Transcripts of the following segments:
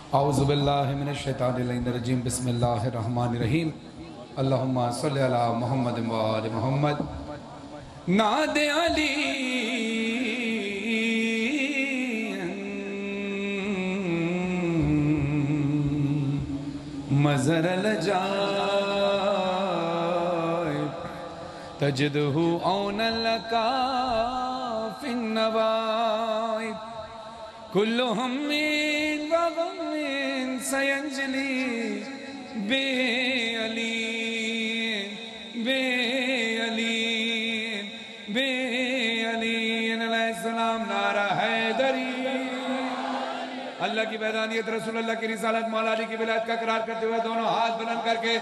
औज़ु बिल्लाहि मिनश शैतानिर रजीम बिस्मिल्लाहिर रहमानिर रहीम अल्लाहुम्मा सल्लि अला मुहम्मद व आलि मुहम्मद। नादे अली मज़रल जाइब तजिदहु औनल काफ़िन नवाइब कुल्लु हम्मिन व गम्मिन सयंजली बे अली बे अली बे अली अलैहिस्सलाम। नारा हैदरी। अल्लाह की वहदानियत, रसूल अल्लाह की रिसालत, मौला अली की विलायत का करार करते हुए दोनों हाथ बुलंद करके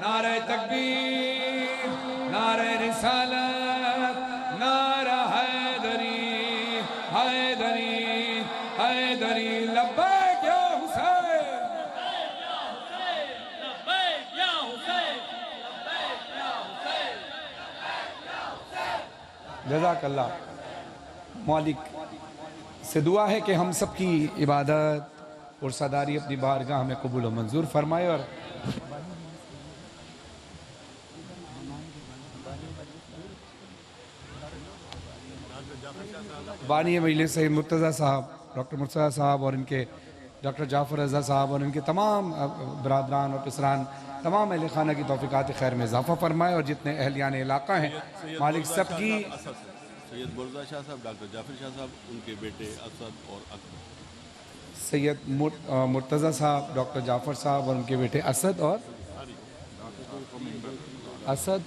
नारा तकबीर, नारा रिसालत, नारा हैदरी हैदरी हैदरी। लब्बैक या हुसैन, लब्बैक या हुसैन, लब्बैक या हुसैन। जज़ाकल्लाह। मालिक से दुआ है कि हम सब की इबादत और सदारी अपनी बारगाह में कबूल व मंजूर फरमाए। और बानी मजलिस से मुर्तज़ा साहब, डॉक्टर मुर्तज़ा साहब और इनके डॉक्टर जाफ़र रज़ा साहब और इनके तमाम बरादरान और पिसरान, तमाम अहल खाना की तौफ़ीक़ात खैर में इजाफ़ा फरमाए। और जितने अहलियान इलाक़ा हैं मालिक सब की, सैयद मुर्तज़ा शाह साहब, डॉक्टर जाफर शाह साहब, उनके बेटे असद और अकबर, सैयद मुर्तज़ा साहब, डॉक्टर जाफ़र साहब और उनके बेटे असद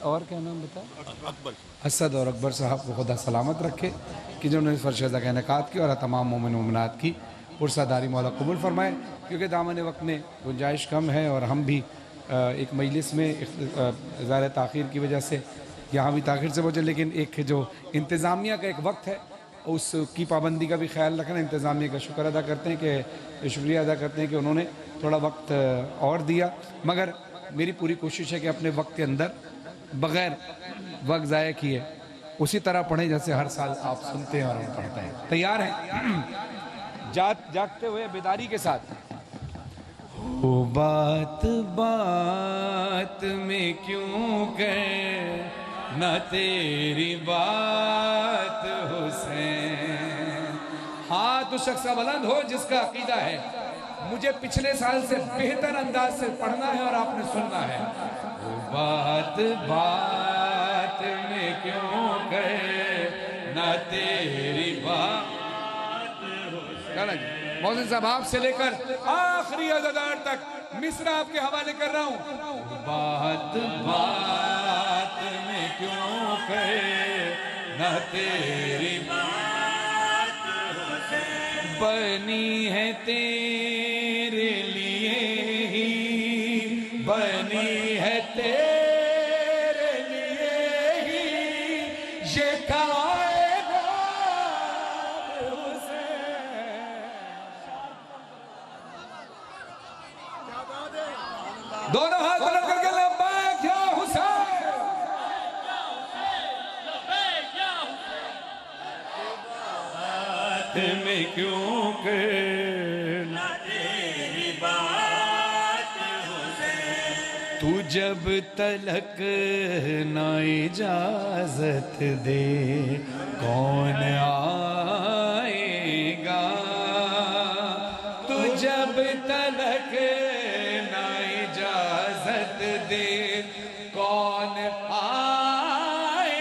और क्या नाम बता, अकबर, असद और अकबर साहब को खुदा सलामत रखे कि जिन्होंने फरशदा का इनेकाद किया और तमाम मोमिन मोमिनात की पुरसादारी मौला कबूल फरमाए। क्योंकि दामन वक्त में गुंजाइश कम है और हम भी एक मजलिस में ज़ाहिर ताख़ीर की वजह से यहाँ भी ताख़ीर से पहुँचे, लेकिन एक जो इंतज़ामिया का एक वक्त है उसकी पाबंदी का भी ख्याल रखना। इंतज़ामिया का शुक्र अदा करते हैं कि शुक्रिया अदा करते हैं कि उन्होंने थोड़ा वक्त और दिया। मगर मेरी पूरी कोशिश है कि अपने वक्त के अंदर बग़ैर वक्त ज़ाया किए उसी तरह पढ़ें जैसे हर साल आप सुनते हैं और हम पढ़ते हैं। तैयार हैं? जागते हुए बेदारी के साथ। ओ बात बात में क्यों कर न तेरी बात हुसैन। हाथ उस शख्स का बुलंद हो जिसका अकीदा है मुझे पिछले साल से बेहतर अंदाज से पढ़ना है और आपने सुनना है। वो बात बात में क्यों कहे न तेरी बात। मौजूद साहब आप से लेकर आखिरी अज़ादार तक मिसरा आपके हवाले कर रहा हूँ। बात बात में क्यों कहे न तेरी बात बनी है तेरे लिए ही बनी है तेरे लिए ही ये कायनात हुसैन। दोनों हाथ बुलंद करके लब्बैक या हुसैन, लब्बैक या हुसैन। में क्यों कहना तेरी बात हुसैन। तू जब तलक ना इजाजत दे कौन आएगा। तू जब तलक ना इजाजत दे कौन आएगा।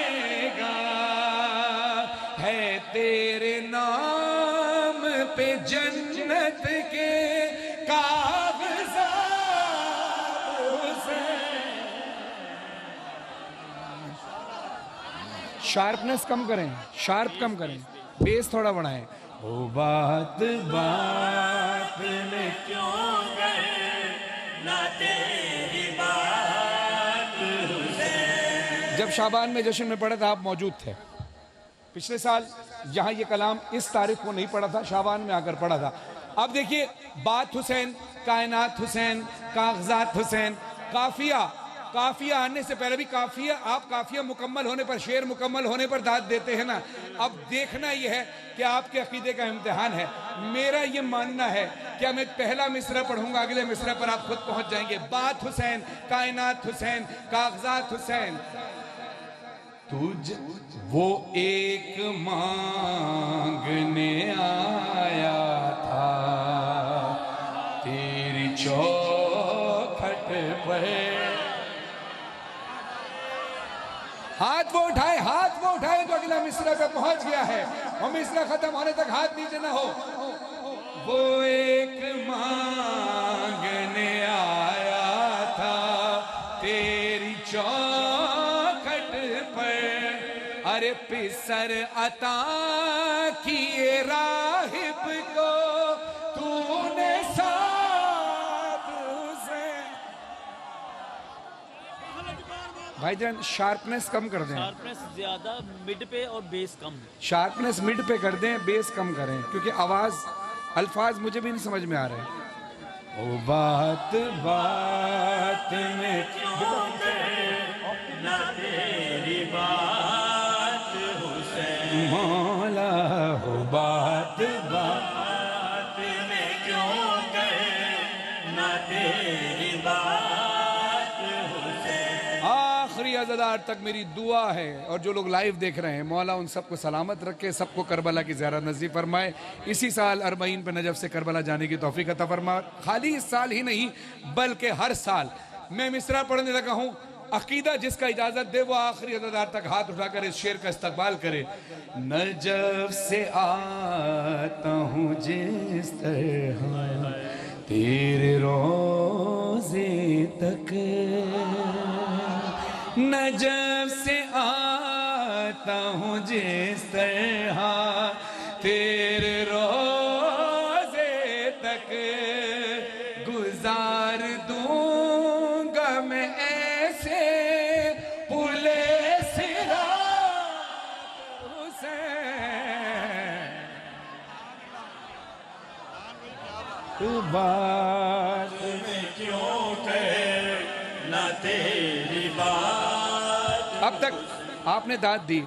है तेरे नाम पे जन्नत के कागज़ात हुसैन। शार्पनेस कम करें, शार्प कम करें, बेस थोड़ा बढ़ाएं। ओ बात बात में क्यों कहे ना तेरी बात हुसैन। जब शाबान में जश्न में पढ़ा था आप मौजूद थे। पिछले साल यहाँ ये कलाम इस तारीख को नहीं पढ़ा था, शाबान में आकर पढ़ा था। अब देखिए, बात हुसैन, कायनात हुसैन, कागजात हुसैन, काफिया काफिया आने से पहले भी काफिया, आप काफिया मुकम्मल होने पर, शेर मुकम्मल होने पर दाद देते हैं ना। अब देखना यह है कि आपके अकीदे का इम्तिहान है। मेरा ये मानना है कि मैं पहला मिसरा पढ़ूंगा, अगले मिसरा पर आप खुद पहुंच जाएंगे। बात हुसैन, कायनात हुसैन, कागजात हुसैन। तुझ वो एक मांगने आया था तेरी चौखट पर। हाथ वो उठाए, हाथ वो उठाए तो अगला मिसरा पे पहुंच गया है, और मिसरा खत्म होने तक हाथ नीचे ना हो। वो एक मांगने आया था तेरी चौखट पर, अरे पिसर अता किए राहिब को तूने साथ उसे। भाईजान शार्पनेस कम कर दें, शार्पनेस ज्यादा, मिड पे और बेस कम। शार्पनेस मिड पे कर दें, बेस कम करें, क्योंकि आवाज अल्फाज मुझे भी नहीं समझ में आ रहे। ओ बात बात में ना तेरी बात हुसैन, मौला हो बात बात में क्यों कहे ना तेरी बात हुसैन। आखिरी अज़ादार तक मेरी दुआ है, और जो लोग लाइव देख रहे हैं, मौला उन सबको सलामत रखे, सबको करबला की ज़ियारत नसीब फरमाए। इसी साल अरबईन पे नजफ से करबला जाने की तौफीक अता फरमा। खाली इस साल ही नहीं बल्कि हर साल मैं मिसरा पढ़ने लगा हूँ। अकीदा जिसका इजाजत दे वो आखिरी अज़ादार तक हाथ उठाकर इस शेर का इस्तकबाल करे। नजफ से आता हूँ जिस तरह तेरे रोज़े तक, नजफ से आता हूँ जिस तरह तेरे रोज़े तक, गुजार दूंगा मैं ऐसे पुले सिरात हुसैन। तू बात में क्यों कहे ना तेरी बात। अब तक आपने दाद दी,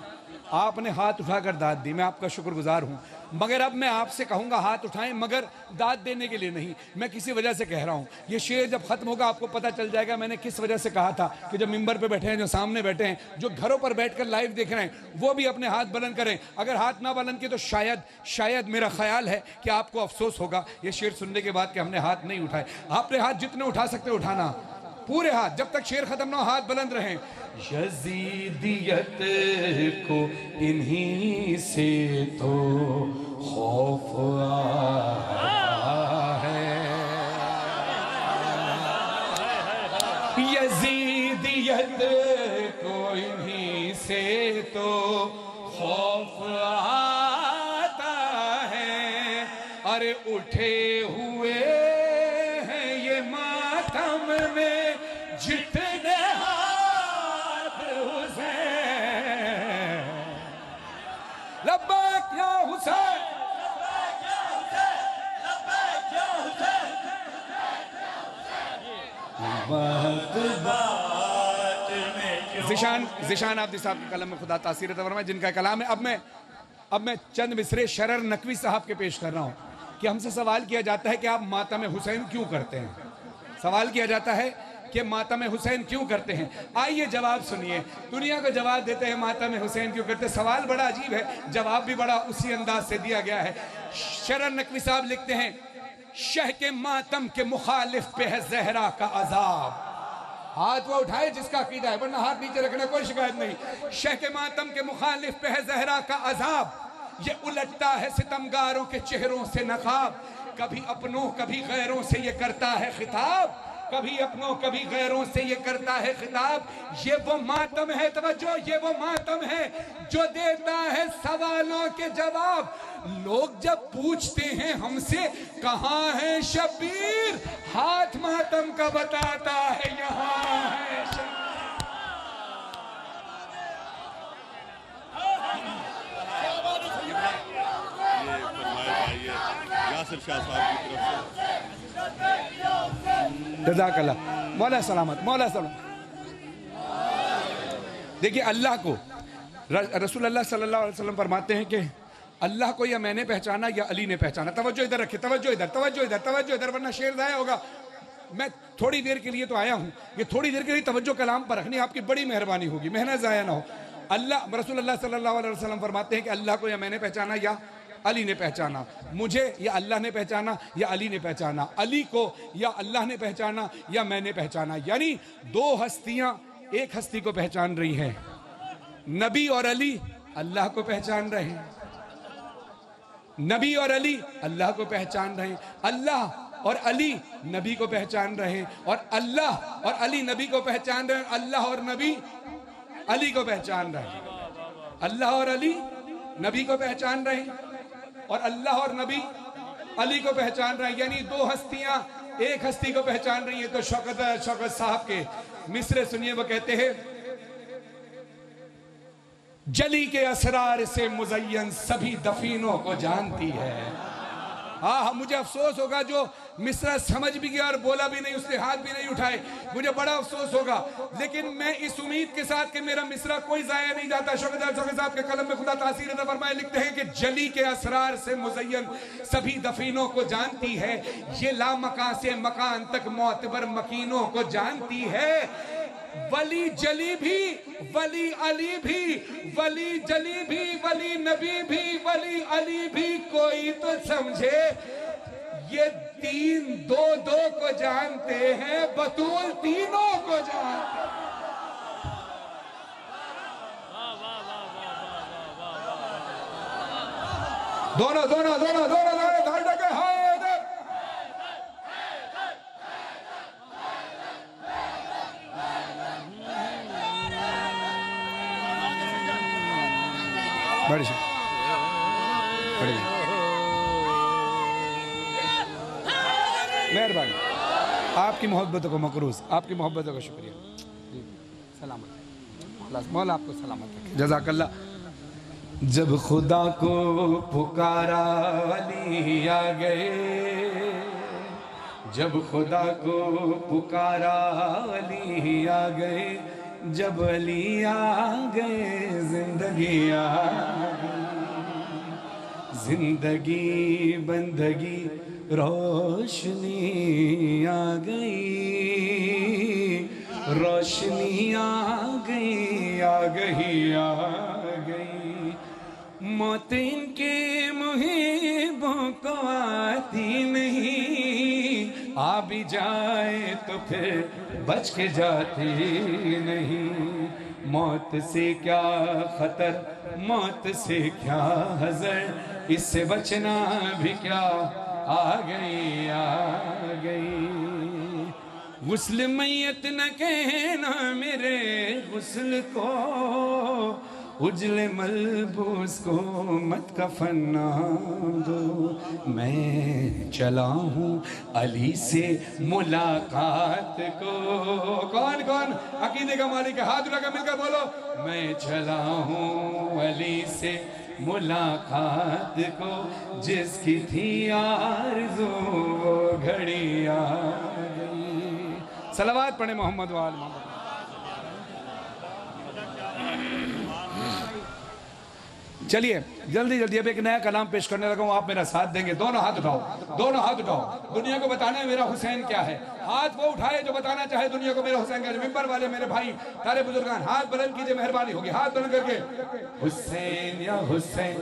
आपने हाथ उठाकर दाद दी, मैं आपका शुक्रगुजार हूं। मगर अब मैं आपसे कहूंगा हाथ उठाएं, मगर दाद देने के लिए नहीं। मैं किसी वजह से कह रहा हूं। ये शेर जब खत्म होगा आपको पता चल जाएगा मैंने किस वजह से कहा था कि जब मिंबर पे बैठे हैं, जो सामने बैठे हैं, जो घरों पर बैठकर लाइव देख रहे हैं, वो भी अपने हाथ बुलंद करें। अगर हाथ ना बुलंद किए तो शायद मेरा ख्याल है कि आपको अफसोस होगा ये शेर सुनने के बाद कि हमने हाथ नहीं उठाए। आपने हाथ जितने उठा सकते उठाना, पूरे हाथ, जब तक शेर खत्म ना हो हाथ बुलंद रहें। यजीदियत को इन्हीं से तो खौफ आया है, यजीदियत को इन्हीं से तो खौफ आता है। अरे उठे हुए हैं ये मातम में जितने हाथ हुसैन, लब्बैक या हुसैन, ज़िशान आब्दी साहब के कलम में खुदा तासीर अता फरमाए, जिनका कलाम है। अब मैं चंद मिसरे शरर नकवी साहब के पेश कर रहा हूँ कि हमसे सवाल किया जाता है कि आप मातम हुसैन क्यों करते हैं। सवाल किया जाता है कि मातम हुसैन क्यों करते हैं। आइए जवाब सुनिए। दुनिया को जवाब देते हैं मातम हुसैन क्यों करते हैं। सवाल बड़ा अजीब है, जवाब भी बड़ा उसी अंदाज से दिया गया है। शरर नकवी साहब लिखते हैं, शह के मातम के मुखालिफ पे है जहरा का अजाब। हाथ वो उठाए जिसका अकीदा है, वरना हाथ नीचे रखना कोई शिकायत नहीं। शह के मातम के मुखालिफ पे है जहरा का अजाब, ये उलटता है सितमगारों के चेहरों से नकाब। कभी अपनों कभी गैरों से ये करता है खिताब, कभी अपनों कभी गैरों से ये करता है खिताब। ये वो मातम है, तवज्जो, ये वो मातम है जो देता है सवालों के जवाब। लोग जब पूछते हैं हमसे कहाँ है शबीर, हाथ मातम का बताता है यहाँ है शबीर। यासिर शाह साहब की तरफ से जज़ाकल्लाह, मौला सलामत, मौला सलामत। देखिए अल्लाह को रसूलुल्लाह सल्लल्लाहु अलैहि वसल्लम फरमाते हैं कि अल्लाह को या मैंने पहचाना या अली ने पहचाना। तवज्जो इधर रखिए, तवज्जो इधर, तवज्जो इधर, तवज्जो इधर, वरना शेर ज़ाया होगा। मैं थोड़ी देर के लिए तो आया हूँ, ये थोड़ी देर के लिए तवज्जो कलाम पर रखनी आपकी बड़ी मेहरबानी होगी, मेहनत ज़ाया ना हो। अल्लाह रसूलुल्लाह सल्लल्लाहु अलैहि वसल्लम फरमाते हैं कि अल्लाह को या मैंने पहचाना या अली ने पहचाना। मुझे या अल्लाह ने पहचाना या अली ने पहचाना। अली को या अल्लाह ने पहचाना या मैंने पहचाना। यानी दो हस्तियां एक हस्ती को पहचान रही हैं। नबी और अली अल्लाह को पहचान रहे हैं, नबी और अली अल्लाह को पहचान रहे हैं, अल्लाह और अली नबी को पहचान रहे हैं, और अल्लाह और अली नबी को पहचान रहे हैं, अल्लाह और नबी अली को पहचान रहे हैं, अल्लाह और अली नबी को पहचान रहे हैं, और अल्लाह और नबी अली को पहचान रहे हैं। यानी दो हस्तियां एक हस्ती को पहचान रही हैं। तो शौकत साहब के मिसरे सुनिए, वो कहते हैं जली के असरार से मुज़य्यन सभी दफीनों को जानती है। हाँ, मुझे अफसोस होगा जो मिसरा समझ भी गया और बोला भी नहीं, उसने हाथ भी नहीं उठाए, मुझे बड़ा अफसोस होगा। लेकिन मैं इस उम्मीद के साथ कि मेरा मिसरा कोई जाया नहीं जाता। शौकत साहब के कलम में खुदा तासीर अता फरमाए, लिखते हैं कि जली के असरार से मुज़य्यन सभी दफीनों को जानती है, ये लामकां से मकान तक मोतबर मकीनों को जानती है। वली जली भी, वली अली भी, वली जली भी, वली नबी भी, वली अली भी, कोई तो समझे ये तीन दो दो को जानते हैं, बतूल तीनों को जानते हैं। दोनों दोनों दोनों दोनों दोनों धड़ के हाय बड़ी मेहरबानी, आपकी मोहब्बतों को मकरूज, आपकी मोहब्बतों का शुक्रिया। सलामत मौला आपको सलामत रखे, जज़ाकल्लाह। जब खुदा को पुकारा अली आ गए, जब खुदा को पुकारा अली आ गए, जब अली आ गए जिंदगी आ गई, जिंदगी बंदगी रोशनी आ गई, रोशनी आ गई, आ गई, आ गई। मौत इनके मुहिबों को आती नहीं, आ भी जाए तो फिर बच के जाती नहीं। मौत से क्या खतर, मौत से क्या हज़र, इससे बचना भी क्या, आ गई, आ गई। गुस्ल मैयत न कहना मेरे गुस्ल को, उजले मलबूस को मत कफन दो। मैं चला हूँ अली से मुलाकात को। कौन कौन अकीदे का मालिक है, हाथ उठाकर मिलकर बोलो, मैं चला हूँ अली से मुलाकात को, जिसकी थी आरज़ू वो घड़ी आ गई। सलावत पढ़े मोहम्मद वाल मोहम्मद। चलिए जल्दी जल्दी अब एक नया कलाम पेश करने लगा हूँ, आप मेरा साथ देंगे। दोनों हाथ उठाओ, दोनों हाथ उठाओ। दुनिया को बताना है मेरा हुसैन क्या है। हाथ वो उठाए जो बताना चाहे दुनिया को मेरा हुसैन क्या है। मिंबर वाले मेरे भाई सारे बुजुर्गान हाथ बुलंद कीजिए, मेहरबानी होगी, हाथ बुलंद करके हुसैन या हुसैन।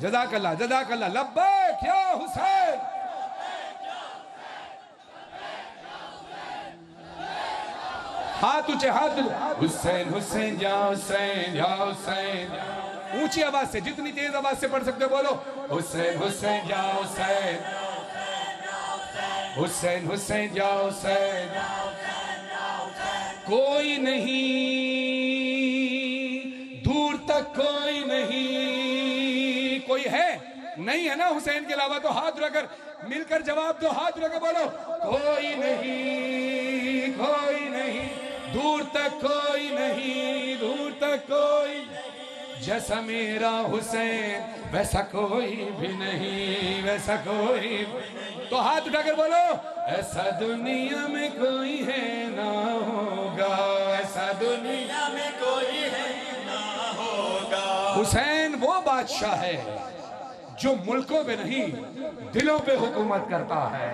जज़ाकल्लाह जज़ाकल्लाह, लब्बैक या हुसैन। हाथ ऊंचे, हाथ हुसैन हुसैन या हुसैन या हुसैन। ऊंची आवाज से, जितनी तेज आवाज से पढ़ सकते हो बोलो, हुसैन हुसैन या हुसैन, हुसैन हुसैन या हुसैन। कोई नहीं दूर तक, कोई नहीं, कोई है नहीं है ना हुसैन के अलावा। तो हाथ उठाकर मिलकर जवाब दो, हाथ उठाकर बोलो, कोई नहीं, कोई नहीं दूर तक, कोई नहीं दूर तक, कोई जैसा मेरा हुसैन वैसा कोई भी नहीं, वैसा कोई। तो हाथ उठाकर बोलो, ऐसा दुनिया में कोई है ना होगा, ऐसा दुनिया में कोई है ना होगा। हुसैन वो बादशाह है जो मुल्कों पे नहीं दिलों पे हुकूमत करता है।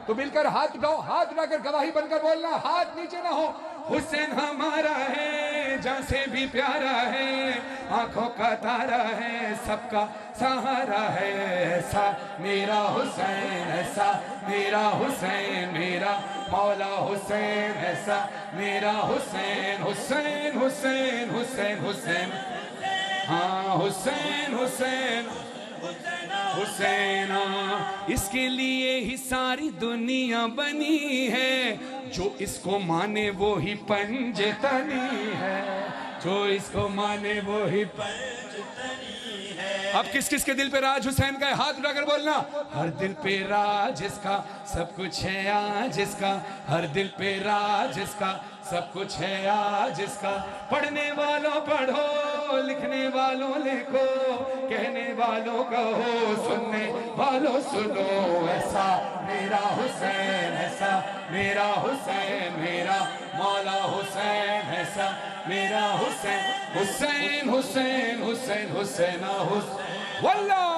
तो मिलकर हाथ उठाओ, हाथ उठाकर गवाही बनकर बोलना, हाथ नीचे ना हो। हुसैन हमारा है, जान से भी प्यारा है, आंखों का तारा है, सबका सहारा है। ऐसा मेरा हुसैन, ऐसा मेरा हुसैन, मेरा मौला हुसैन, ऐसा मेरा हुसैन। हुसैन हुसैन हुसैन हुसैन, हाँ हुसैन हुसैन हुसैना। इसके लिए ही सारी दुनिया बनी है, जो इसको माने वो ही पंजतनी है, जो इसको माने वो ही पंजतनी है। अब किस किस के दिल पे राज हुसैन का है? हाथ उठाकर बोलना, हर दिल पे राज इसका, सब कुछ है आज इसका, हर दिल पे राज इसका, सब कुछ है आज इसका। पढ़ने वालों पढ़ो, लिखने वालों लिखो, कहने वालों कहो, सुनने वालों सुनो। ऐसा मेरा हुसैन, ऐसा मेरा हुसैन, मेरा मौला हुसैन, ऐसा मेरा हुसैन। हुसैन हुसैन हुसैन हुसैना हुसैन वल्लाह,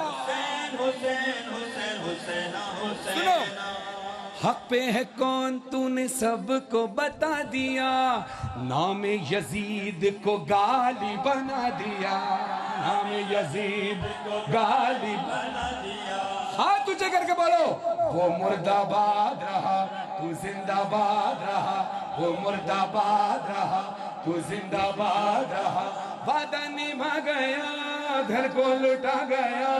हुसैन हुसैन हुसैना हुसैन। सुनो, हक पे है कौन तूने सबको बता दिया, नाम यजीद को गाली बना दिया, नाम यजीद को गाली बना दिया। हाथ ऊंचे करके बोलो, वो मुर्दाबाद रहा तू जिंदाबाद रहा, वो मुर्दाबाद रहा तू जिंदाबाद रहा। वादा निभा गया, घर को लुटा गया,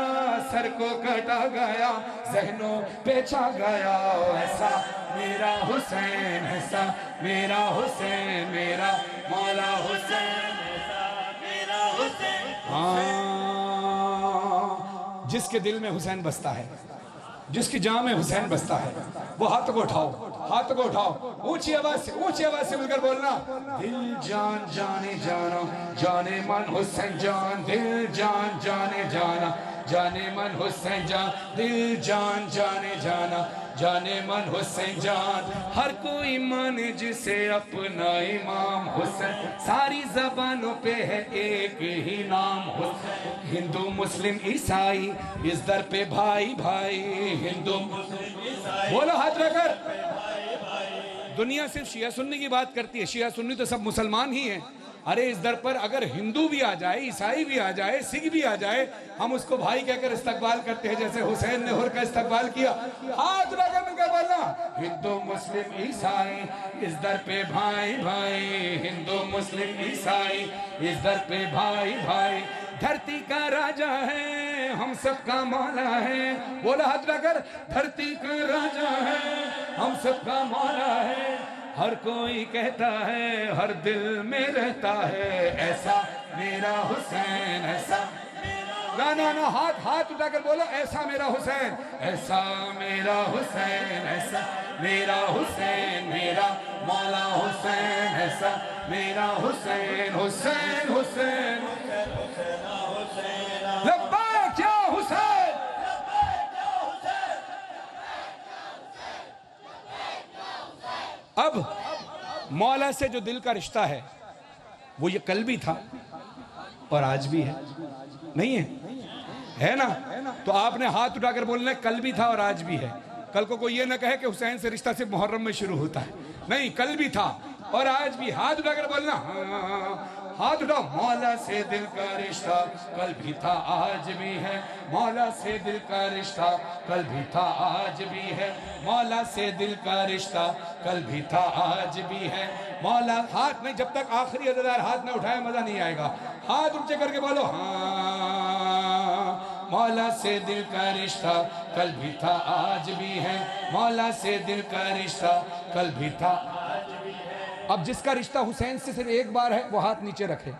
सर को कटा गया, जहनों पे छा गया। ऐसा मेरा हुसैन, ऐसा मेरा हुसैन, मेरा मौला हुसैन, ऐसा मेरा हुसैन। हाँ, जिसके दिल में हुसैन बसता है, जिसकी जान में हुसैन बसता है, वो हाथ को उठाओ, हाथ को उठाओ, ऊंची आवाज से मिलकर बोलना, दिल जान जाने जाना, जाने मन हुसैन जान, दिल जान जाने जाना, जाने मन हुसैन जान, दिल जान जाने जाना, जाने मन हुसैन जान। हर कोई माने जिसे अपना इमाम हुसैन, सारी जबानों पे है एक ही नाम हुसैन। हिंदू मुस्लिम ईसाई इस दर पे भाई भाई, हिंदू मुस्लिम ईसाई, बोलो हाथ रखकर। दुनिया सिर्फ शिया सुन्नी की बात करती है, शिया सुन्नी तो सब मुसलमान ही हैं। अरे इस दर पर अगर हिंदू भी आ जाए, ईसाई भी आ जाए, सिख भी आ जाए, हम उसको भाई कहकर इस्तकबाल करते हैं, जैसे हुसैन ने हुर का इस्तकबाल किया। हाथ लगाकर मिलकर बोलना, हिंदू मुस्लिम ईसाई इस दर पे भाई भाई, हिंदू मुस्लिम ईसाई इस दर पे भाई भाई। धरती का राजा है, हम सबका मौला है, बोला हाथ लगाकर, धरती का राजा है, हम सबका मौला है। हर कोई कहता है, हर दिल में रहता है, ऐसा मेरा हुसैन, ऐसा ना ना ना, हाथ उठाकर बोलो, ऐसा मेरा हुसैन, ऐसा मेरा हुसैन, ऐसा मेरा हुसैन, मेरा मौला हुसैन, ऐसा मेरा हुसैन। हुसैन हुसैन लब्बैक या हुसैन। अब मौला से जो दिल का रिश्ता है, वो ये कल भी था और आज भी है, नहीं है ना? तो आपने हाथ उठाकर बोलना है, कल भी था और आज भी है। कल को कोई ये ना कहे कि हुसैन से रिश्ता सिर्फ मुहर्रम में शुरू होता है, नहीं, कल भी था और आज भी। हाथ उठाकर बोलना, हाथ उठाओ। मौला से दिल का रिश्ता कल भी था आज भी है, मौला से दिल का रिश्ता कल भी था आज भी है, मौला से दिल का रिश्ता कल भी था आज भी है। मौला, हाथ नहीं, जब तक आखिरी अदादार हाथ ना उठाए मजा नहीं आएगा। हाथ ऊंचे करके बोलो, हाँ, मौला से दिल का रिश्ता कल भी था आज भी है, मौला से दिल का रिश्ता कल भी था। अब जिसका रिश्ता हुसैन से सिर्फ एक बार है, वो हाथ नीचे रखे,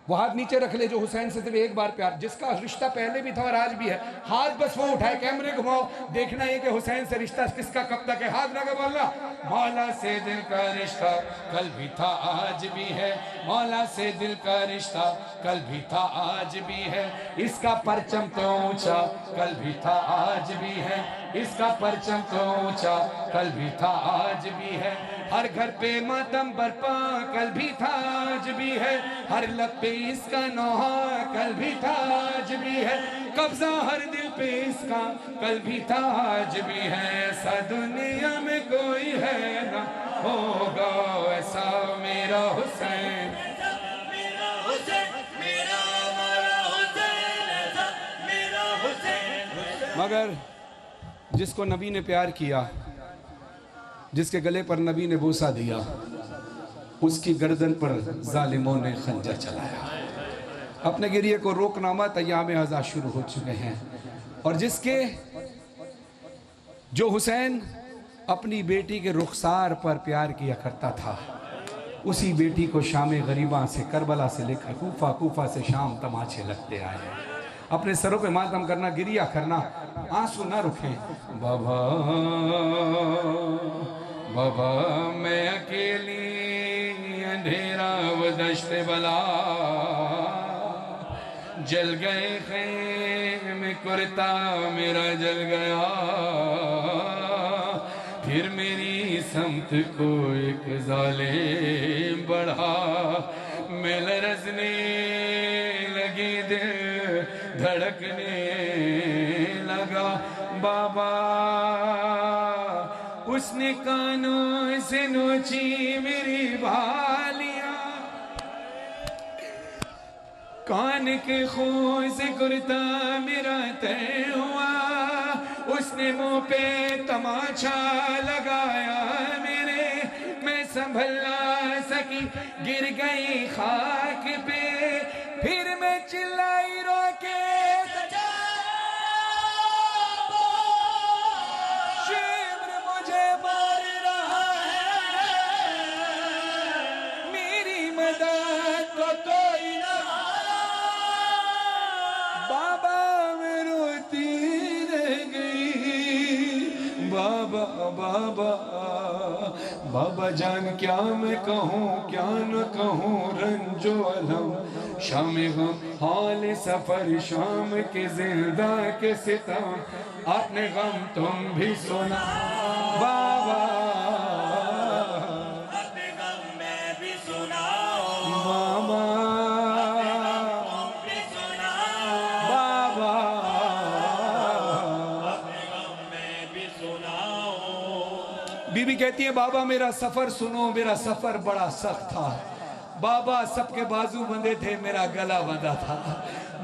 वो हाथ नीचे रख ले जो हुसैन से सिर्फ एक बार प्यार। जिसका रिश्ता पहले भी था और आज भी है, हाथ बस वो उठाए, कैमरे घुमाओ, देखना है कि हुसैन से रिश्ता किसका कब तक है। हाथ लगा बोलना, मौला से दिल का रिश्ता कल भी था आज भी है, मौला से दिल का रिश्ता कल भी था आज भी है। इसका परचम तो ऊंचा कल भी था आज भी है, इसका परचम तो ऊंचा कल भी था आज भी है, हर घर पे मातम बरपा कल भी था आज भी है, हर लब पे इसका नौहा कल भी था आज भी है, कब्जा हर दिल पे इसका कल भी था आज भी है, ऐसा दुनिया में कोई है ना होगा ऐसा मेरा हुसैन। मगर जिसको नबी ने प्यार किया, जिसके गले पर नबी ने बूसा दिया, उसकी गर्दन पर जालिमों ने खंजर चलाया। अपने गिरिए को रोकना मत, अय्याम अज़ा शुरू हो चुके हैं। और जिसके जो हुसैन अपनी बेटी के रुखसार पर प्यार किया करता था, उसी बेटी को शाम गरीबा से, करबला से लेकर कूफा, कूफा से शाम तमाचे लगते आए। अपने सरों पे मातम करना, गिरिया करना, आंसू ना रुकें। बाबा बाबा मैं अकेली अंधेरा व दश्त बला, जल गए खैम कुर्ता मेरा जल गया, फिर मेरी समत को एक जालिम बढ़ा, मैं लरज़ने लगी दिल धड़कने लगा। बाबा उसने कानों से नोची मेरी बालियां, कान के खून से कुर्ता मेरा तय हुआ, उसने मुंह पे तमाचा लगाया मेरे, मैं संभल ना सकी गिर गई खाक पे, फिर मैं चिल्लाई रोके शिब्र मुझे मार रहा है, मेरी मदद को कोई ना। बाबा मैं रोती रह गई। बाबा बाबा बाबा जान क्या मैं कहूँ क्या न कहूँ, रंजो अलम शाम गम हाल सफर, शाम के जिंदा के सितम, अपने गम तुम भी सुना। बाबा अपने गम मैं भी सुनाओ, बाबा भी सुनाओ, बाबा अपने गम मैं भी सुनाओ। बीबी कहती है बाबा मेरा सफर सुनो, मेरा सफर बड़ा सख्त था। बाबा सबके बाजू बंधे थे, मेरा गला बंधा था।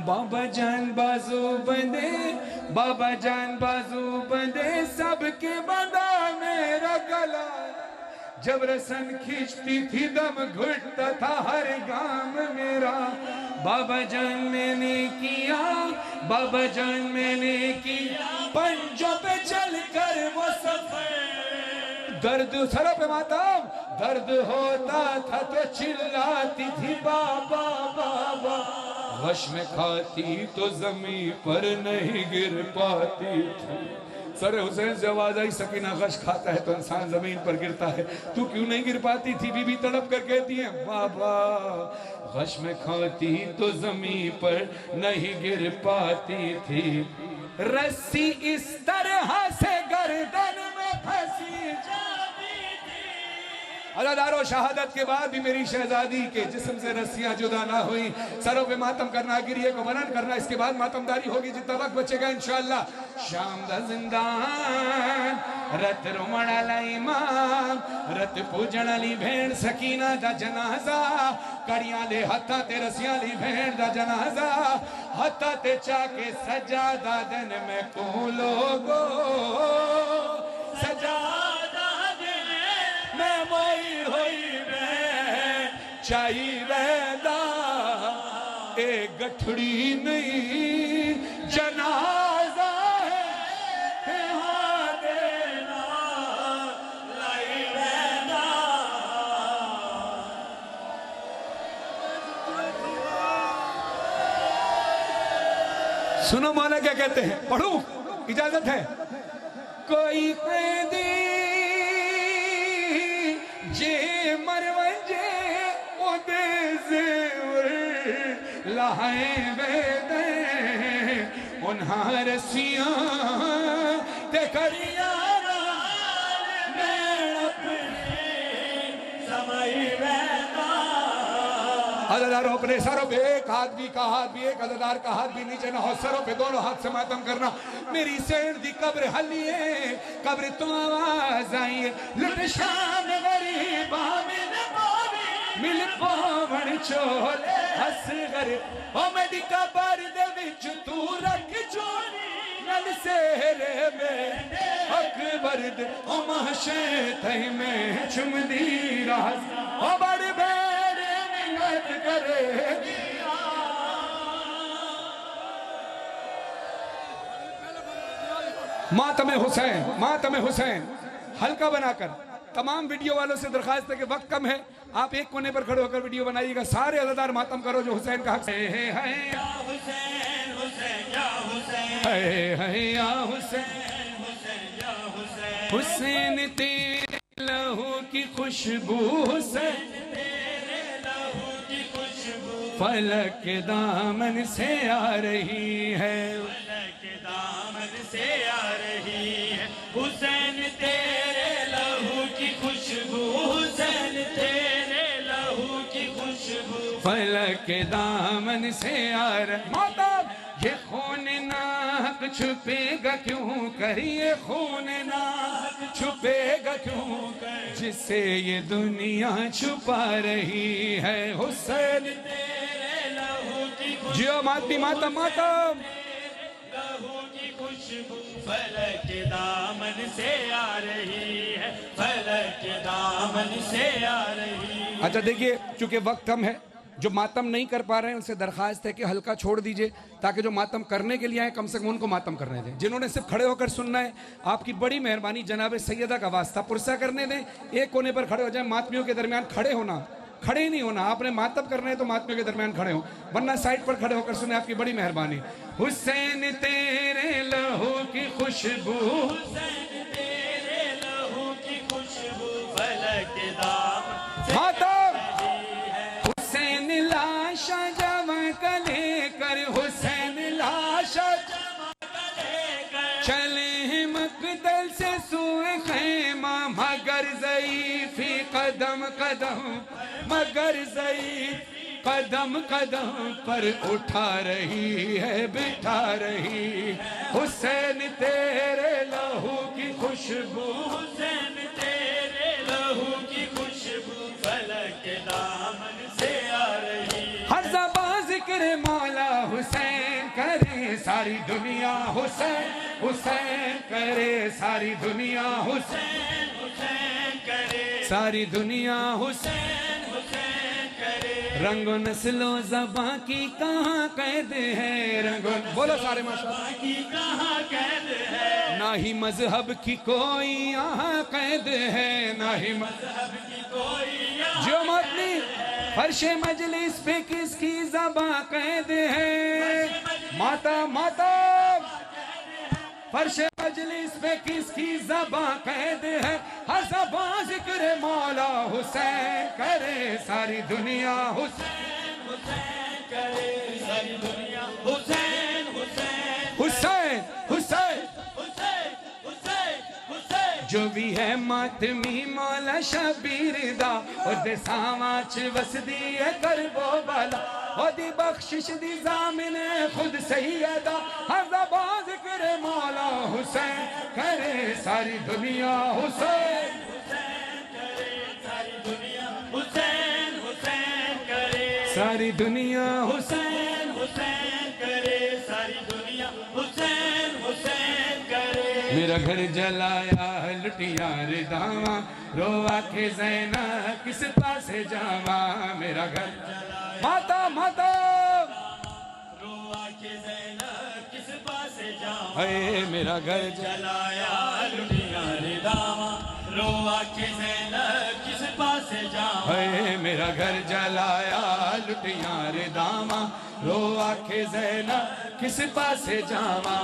बाबा जान बाजू बंधे, बाबा जान बाजू बंधे, सबके बंधा मेरा गला। जब रसन खींचती थी दम घुटता था हर गाम मेरा। बाबा जान मैंने किया, बाबा जान मैंने किया, पंजों पे चलकर वो सफर। दर्द सरों पे मातम, दर्द होता था तो चिल्लाती थी बाबा बाबा, गश में खाती तो जमीन पर नहीं गिर पाती थी। सर हुसैन से आवाज आई, सकीना गश खाता है तो इंसान जमीन पर गिरता है, तू क्यों नहीं गिर पाती थी? बीबी तड़प कर कहती है बाबा गश में खाती तो जमीन पर नहीं गिर पाती थी, रस्सी इस तरह से गर्दन में फंसी जाती थी। अदादारो शहादत के बाद भी मेरी शहजादी के जिस्म से रस्सियां जुदा ना हुई। सरों पे मातम करना, गिरिये को मनन करना, इसके बाद मातमदारी होगी जितना वक्त बचेगा इंशाअल्लाह। शाम दा जिंदान रत रोमण वाला इमाम, रत पूजन वाली भेड़ सकीना दा जनाजा, कड़ियां दे हत्था ते रस्सियां ली भेड़ दा जनाजा, हत्था ते चाके सजादा दिन में को लोगो, सजादा दिन मैं मोई होई मैं चाही वैदा, ए गठड़ी नहीं जनाजा है, हाँ देना लाई वैदा। सुनो मौला क्या कहते हैं, पढ़ू इजाजत है। कोई कैदी जे मरवंजे ओदे ज़ेवर लाए वेदे, उन्हां रस्सियां ते करिया अदादारों अपने सरों पे एक आदमी का हाथ भी एक अदादार का हाथ भी नीचे ना हो, सरों पे दोनों हाथ से मातम करना। मेरी सेठ दी कब्र हलिए कब्र तो आवाज आई लुट शाम गरीब मिल पावन चोले हसगर ओ मेरी कब्र दे विच तू रख चोली नल सेरे में अकबर दे ओ महशे तई में चुमदी राज ओ बड़े बेरे मिन्नत करे मातम हुसैन हल्का बनाकर तमाम वीडियो वालों से दरखास्त है कि वक्त कम है, आप एक कोने पर खड़े होकर वीडियो बनाइएगा। सारे अज़ादार मातम करो जो हुसैन का हक है। हुसैन तेरे लहू की खुशबू, हुसैन तेरे लहू की खुशबू फलक के दामन से आ रही है, फलक के दामन से आ रही है। हुसैन तेरे लहू की खुशबू, हुसैन तेरे लहू की खुशबू फलक के दामन से आ रही। मातम ये खून नाक छुपेगा क्यों कर, ये खून नाक छुपेगा क्यों कर जिससे ये दुनिया छुपा रही है। हुसैन तेरे लहू की जियो मातमी मातम मातम लहू की खुशबू फलक के दामन से आ रही है, फलक के दामन से आ रही है। अच्छा देखिए, चूंकि वक्त कम है, जो मातम नहीं कर पा रहे हैं उनसे दरखास्त है कि हल्का छोड़ दीजिए ताकि जो मातम करने के लिए आए कम से कम उनको मातम करने दें। जिन्होंने सिर्फ खड़े होकर सुनना है, आपकी बड़ी मेहरबानी जनाब सैयदा का वास्ता पुरसा करने दें, एक कोने पर खड़े हो जाए। मातमियों के दरमियान खड़े होना, खड़े ही नहीं होना। आपने मातम करना है तो मातमियों के दरमियान खड़े हो, वरना साइड पर खड़े होकर सुने, आपकी बड़ी मेहरबानी। हुसैन तेरे लहू की खुशबू, हुसैन तेरे लहू की खुशबू फलक के दामन मातम हुसैन लाशा जमा कले कर, हुसैन लाशा जमा कले कर चले मकदल से सुए खैमा मगर ज़ईफ़ी कदम कदम मगर ज़ईफ़ कदम कदम पर उठा रही है बिठा रही। हुसैन तेरे लहू की खुशबू, हुसैन तेरे लहू की खुशबू फलक के दामन से आ रही। हर ज़बां ज़िक्र मौला हुसैन करे सारी दुनिया, हुसैन हुसैन करे सारी दुनिया, हुसैन हुसैन करे सारी दुनिया, हुसैन हुसैन करे। रंगो नस्लो ज़बां की कहाँ कैद है, रंगो बोलो सारे माशाअल्लाह की कहाँ कैद है। ना ही मजहब की कोई यहाँ कैद है, ना ही मजहब की कोई जो मतली फर्शे मजलिस पे किसकी ज़बां कैद है। माता माता फर्शे मजलिस पे किसकी ज़बां कैद है। हर ज़बां ज़िक्र मौला हुसैन करे सारी दुनिया, हुसैन हुसैन करे सारी दुनिया, हुसैन हुसैन हुसैन हुसैन हुसैन हुसैन हुसैन जो भी है मातमी मौला शबीर दा ओदे सावाच वसदी है करबो बाला, ओदी बख्शिश दी ज़ामिन खुद सैयदा। हर ज़बां ज़िक्र मौला हुसैन करे सारी दुनिया, हुसैन हुसैन करे सारी दुनिया, हुसैन हुसैन करे सारी दुनिया, हुसैन हुसैन करे सारी दुनिया, हुसैन हुसैन करे। मेरा घर जलाया लुटिया रे दावा रोआ के ज़ैना किस पासे जावा। मेरा घर माता माता रोआ के ज़ैना किस पासे जावा। मेरा घर जलाया लुटिया रे दावा रोआ के ज़ैना किस पासे जावा। मेरा घर जलाया लुटिया रे दामा रोआ के ज़ैना किस पासे जावा।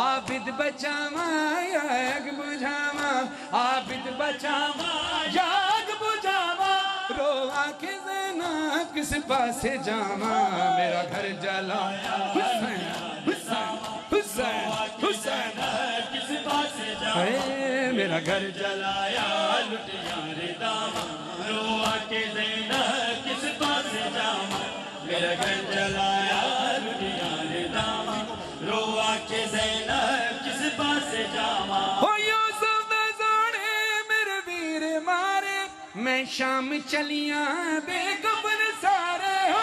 आबिद बचावा याग बुझावा, आबिद बचावा याग बुझावा रोआ के ज़ैना किस पासे जावा। मेरा घर जलाया हुसैन हुसैन हुसैन हुसैन किस पासे है मेरा घर जलाया लुटिया रे दामा, रोआ के ज़ैनब किस पास जामा, मेरा घर जलाया लुटिया रे दामा, रोआ के ज़ैनब किस पास जामा। हो यूसुफ सोने मेरे वीर मारे, मैं शाम चलिया बेकफन सारे। हो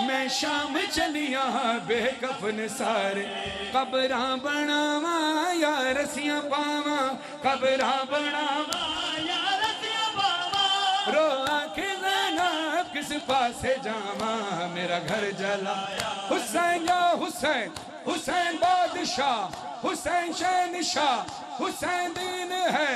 मैं शाम चलिया बेकफन सारे, कबरा बनावा या रसियां पावा, कबरा बनावा या रसिया बाबा, रो आंखें ज़ैनब किस पासे जावा, मेरा घर जलाया। हुसैन या हुसैन, हुसैन बादशाह, हुसैन शहंशाह, हुसैन दीन है,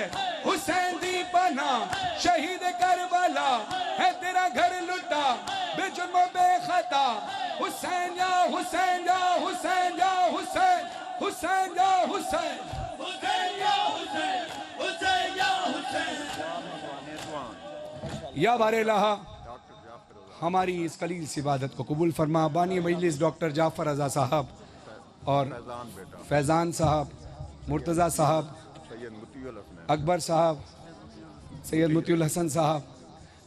हुसैन दीपना, शहीद करबला है तेरा घर लुटा बेजुर्म बेखता। हुसैन या हुसैन या हुसैन या हुसैन, हुसैन या हुसैन, हुसैन या हुसैन, हुसैन या हुसैन। या बारे लहा हमारी इस कलील सी इबादत को कबूल फरमा। बानी मजलिस डॉक्टर जाफ़र रज़ा साहब और फैज़ान साहब, मुर्तज़ा साहब, अकबर साहब, सैयद मुतीउल हसन साहब,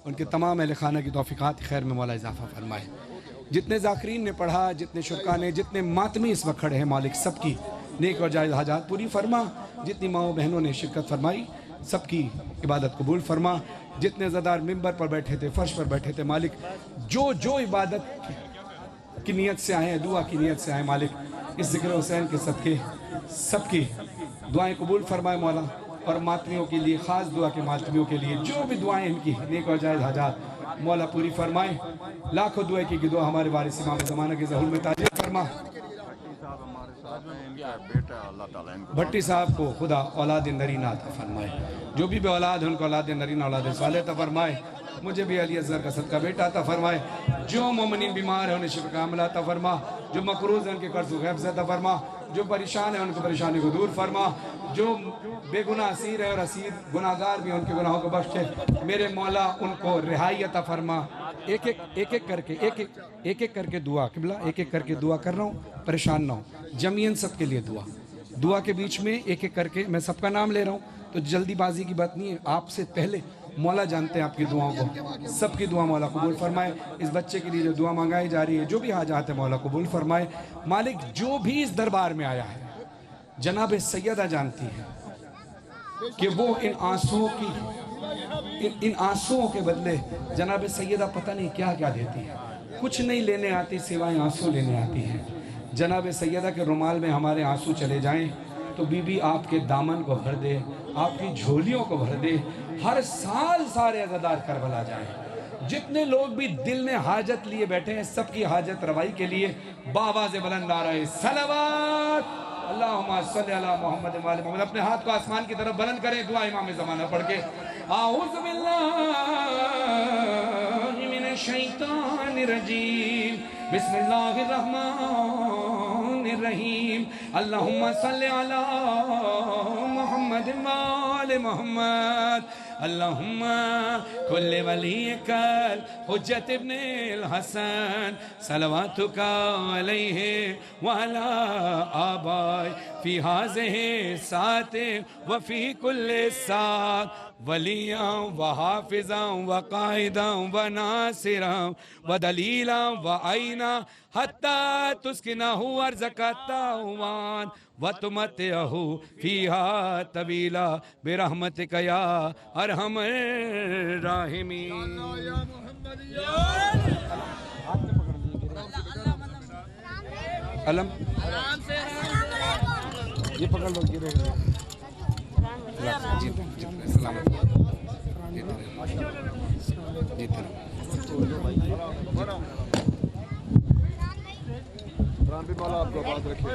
उनके तमाम अहल खाना की तौफ़ीक़ात खैर में मौला इजाफ़ा फरमाए। जितने ज़ाकिरीन ने पढ़ा, जितने शुरका ने, जितने मातमी इस वक्त खड़े हैं, मालिक सबकी नेक और जायज़ हाजात पूरी फरमा। जितनी माओ बहनों ने शिरकत फरमाई सबकी इबादत कबूल फरमा। जितने ज़दार मिंबर पर बैठे थे, फर्श पर बैठे थे, मालिक जो जो इबादत की नीयत से आए हैं, दुआ की नीयत से आए, मालिक इस ज़िक्र हुसैन के सदक़े सबकी दुआएं कबूल फरमाए मौला। और मातमियों के लिए ख़ास दुआ के मातमियों के लिए जो भी दुआएं इनकी नेक और जायज़ हाजात मौला पूरी फरमाए। लाखों दुआ की दुआ हमारे वारिस इमाम ज़माना के ज़हूर में ताजीर फरमा। भट्टी साहब को खुदा औलाद नरीना अता फरमाए, जो भी औलाद है उनको औलाद नरीना औलाद साले अता फरमाए। मुझे भी अली असगर का सदका बेटा अता फरमाए। जो मोमिनीन बीमार है उन्हें शिफा कामिला अता फरमा, जो मकरूज है उनके कर्ज गैब से अता फरमा, जो परेशान है उनकी परेशानी को दूर फरमा, जो बेगुनाह असीर है और असीर गुनाहगार भी उनके गुनाहों को बख्शे। मेरे मौला उनको रिहाई अता फरमा। एक एक करके दुआ किबला, एक एक करके दुआ कर रहा हूँ, परेशान ना हो। जमीयन सबके लिए दुआ के बीच में एक एक करके मैं सबका नाम ले रहा हूँ, तो जल्दीबाजी की बात नहीं है। आपसे पहले मौला जानते हैं आपकी दुआओं को, सबकी दुआ मौला कबूल फरमाए। इस बच्चे के लिए जो दुआ मंगाई जा रही है, जो भी हाजात है मौला कबूल फरमाए। मालिक जो भी इस दरबार में आया है, जनाब सैयदा जानती है कि वो इन आंसुओं के बदले जनाब सैयदा पता नहीं क्या क्या देती है। कुछ नहीं लेने आती सिवाय आंसू लेने आती है। जनाब सैयदा के रुमाल में हमारे आंसू चले जाएं तो बीबी आपके दामन को भर दे, आपकी झोलियों को भर दे। हर साल सारे अज़ादार करबला जाए। जितने लोग भी दिल में हाजत लिए बैठे हैं, सबकी हाजत रवाई के लिए बावाज़े बुलंद नारे सलावत अल्लाहुम्मा सल्ली अला मुहम्मद व आले मुहम्मद। अपने हाथ को आसमान की तरफ बुलंद करें, दुआ इमाम ज़माना पढ़ के। आऊज़ु बिल्लाहि मिनश शैतानिर रजीम, बिस्मिल्लाहिर रहमानिर रहीम। अल्लाहुम्मा सल्ली अला मुहम्मद व आले मुहम्मद। अल्लाहुम्मा कुल्ले वलीकल हुज्जत इब्नुल हसन सलवातुका अलैहि व अला आबाई फी हाज़िहि साते व फी कुल्ले सात वलियां व हाफिज़ां व काइदां व नासिरां व दलीलां व आइना हत्ता तुस्किनहु अर्ज़क़तावान व तुमतिहु फीहा तवीला बिरहमतिका या अरहमर राहिमीन। अलम ये पकड़ लो, ये जी सलामत आपको बात रखिए।